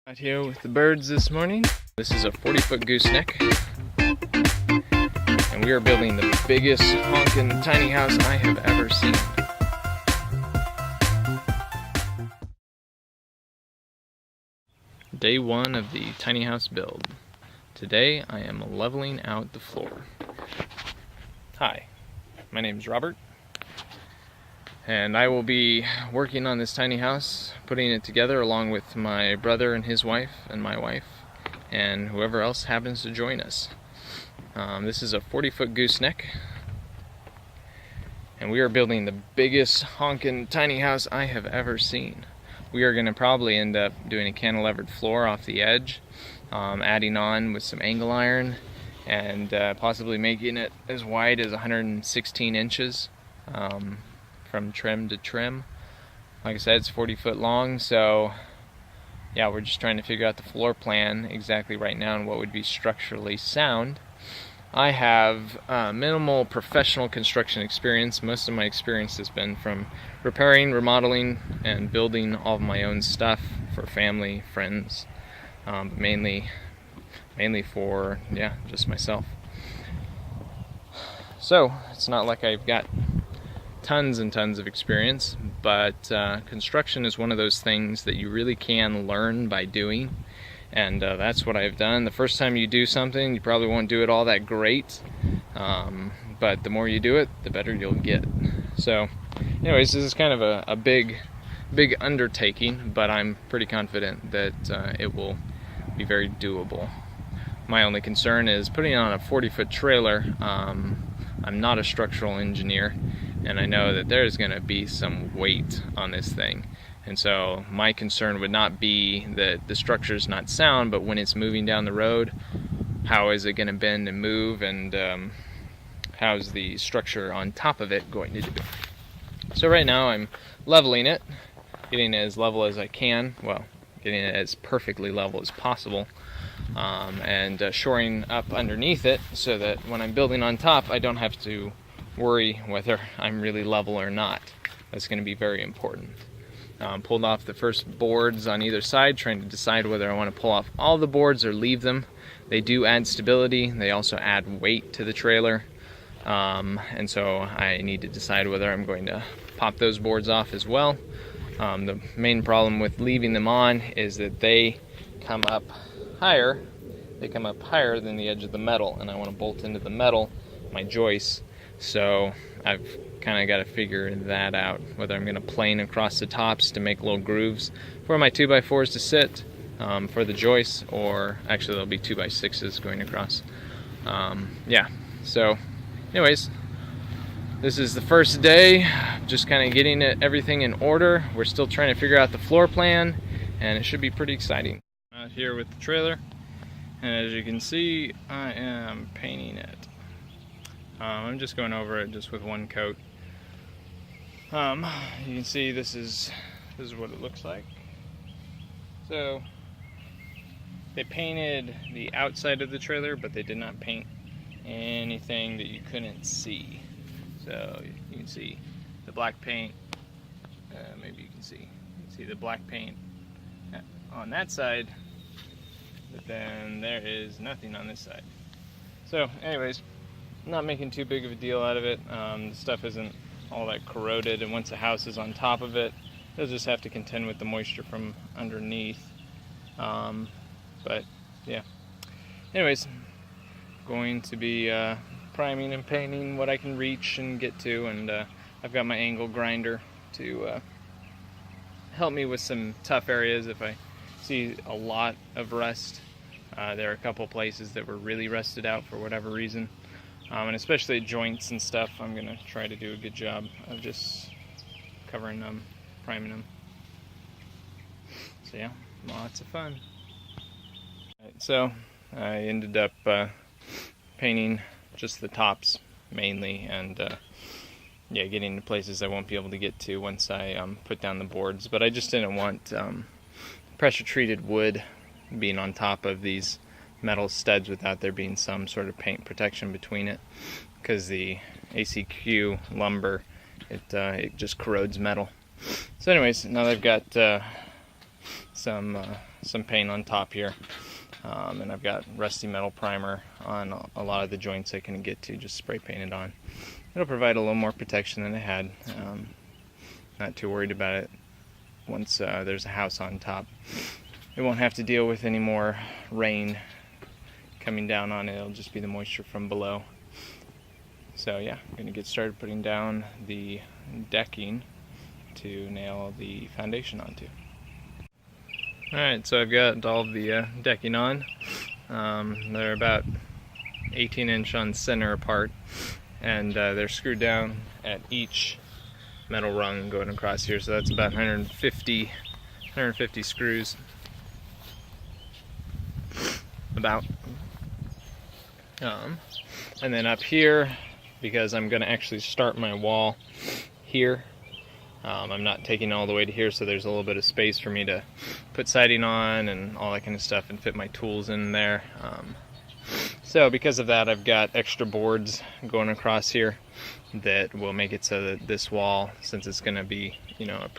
Out here with the birds this morning. This is a 40-foot gooseneck, and we are building the biggest honkin' tiny house I have ever seen. Day one of the tiny house build. Today I am leveling out the floor. Hi, my name is Robert, and I will be working on this tiny house, putting it together along with my brother and his wife and my wife and whoever else happens to join us. This is a 40-foot gooseneck, and we are building the biggest honkin' tiny house I have ever seen. We are going to probably end up doing a cantilevered floor off the edge, adding on with some angle iron, and possibly making it as wide as 116 inches. From trim to trim. Like I said, it's 40 foot long, so yeah, we're just trying to figure out the floor plan exactly right now and what would be structurally sound. I have minimal professional construction experience. Most of my experience has been from repairing, remodeling, and building all of my own stuff for family, friends, but mainly for, just myself. So it's not like I've got tons and tons of experience, but construction is one of those things that you really can learn by doing, and that's what I've done. The first time you do something, you probably won't do it all that great, but the more you do it, the better you'll get. So anyways, this is kind of a big undertaking, but I'm pretty confident that it will be very doable. My only concern is putting on a 40-foot trailer. I'm not a structural engineer, and I know that there's going to be some weight on this thing. And so my concern would not be that the structure is not sound, but when it's moving down the road, how is it going to bend and move, and how's the structure on top of it going to do? So right now I'm leveling it, getting it as level as I can, well, getting it as perfectly level as possible, and shoring up underneath it so that when I'm building on top, I don't have to worry whether I'm really level or not. That's going to be very important. Pulled off the first boards on either side, trying to decide whether I want to pull off all the boards or leave them. They do add stability. They also add weight to the trailer. And so I need to decide whether I'm going to pop those boards off as well. The main problem with leaving them on is that they come up higher. They come up higher than the edge of the metal, and I want to bolt into the metal, my joists. So I've kind of got to figure that out, whether I'm going to plane across the tops to make little grooves for my 2x4s to sit for the joists, or actually there'll be 2x6s going across. So anyways, this is the first day, just kind of getting everything in order. We're still trying to figure out the floor plan, and it should be pretty exciting. Out here with the trailer, and as you can see, I am painting it. I'm just going over it just with one coat. You can see this is what it looks like. So they painted the outside of the trailer, but they did not paint anything that you couldn't see. So you can see the black paint. Maybe you can see the black paint on that side, but then there is nothing on this side. So anyways, not making too big of a deal out of it. The stuff isn't all that corroded, and once the house is on top of it, it'll just have to contend with the moisture from underneath. But yeah, anyways, going to be priming and painting what I can reach and get to, and I've got my angle grinder to help me with some tough areas if I see a lot of rust. There are a couple places that were really rusted out for whatever reason. And especially joints and stuff, I'm going to try to do a good job of just covering them, priming them. So yeah, lots of fun. Right, so I ended up painting just the tops mainly, and getting to places I won't be able to get to once I put down the boards. But I just didn't want pressure treated wood being on top of these metal studs without there being some sort of paint protection between it, because the ACQ lumber, it just corrodes metal. So anyways, now they've got some some paint on top here, and I've got rusty metal primer on a lot of the joints I can get to, just spray painted on. It'll provide a little more protection than it had. Not too worried about it. Once there's a house on top, it won't have to deal with any more rain coming down on it. It'll just be the moisture from below. So yeah, I'm going to get started putting down the decking to nail the foundation onto. Alright, so I've got all of the decking on. They're about 18" on center apart, and they're screwed down at each metal rung going across here, so that's about 150 screws about. And then up here, because I'm going to actually start my wall here, I'm not taking it all the way to here, so there's a little bit of space for me to put siding on and all that kind of stuff and fit my tools in there. So because of that, I've got extra boards going across here that will make it so that this wall, since it's going to be, a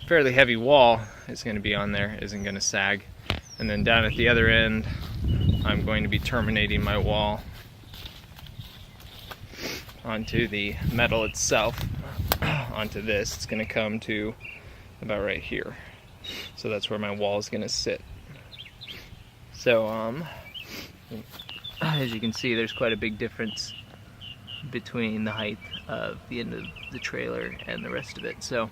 fairly heavy wall, it's going to be on there, isn't going to sag. And then down at the other end, I'm going to be terminating my wall onto the metal itself, onto this. It's going to come to about right here. So that's where my wall is going to sit. So, as you can see, there's quite a big difference between the height of the end of the trailer and the rest of it. So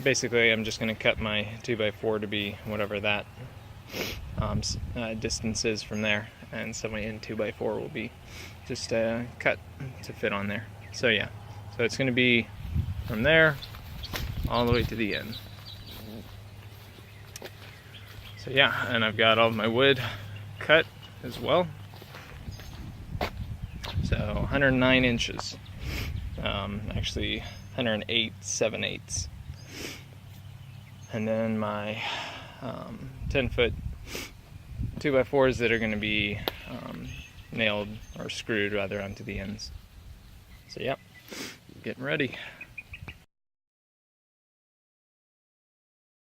basically I'm just going to cut my 2x4 to be whatever that distance is from there, and so my end 2x4 will be just cut to fit on there. So yeah, so it's going to be from there all the way to the end. So yeah, and I've got all of my wood cut as well. So 109 inches, actually 108 7/8. And then my 10-foot 2x4s that are going to be nailed, or screwed rather, onto the ends. So yep, getting ready.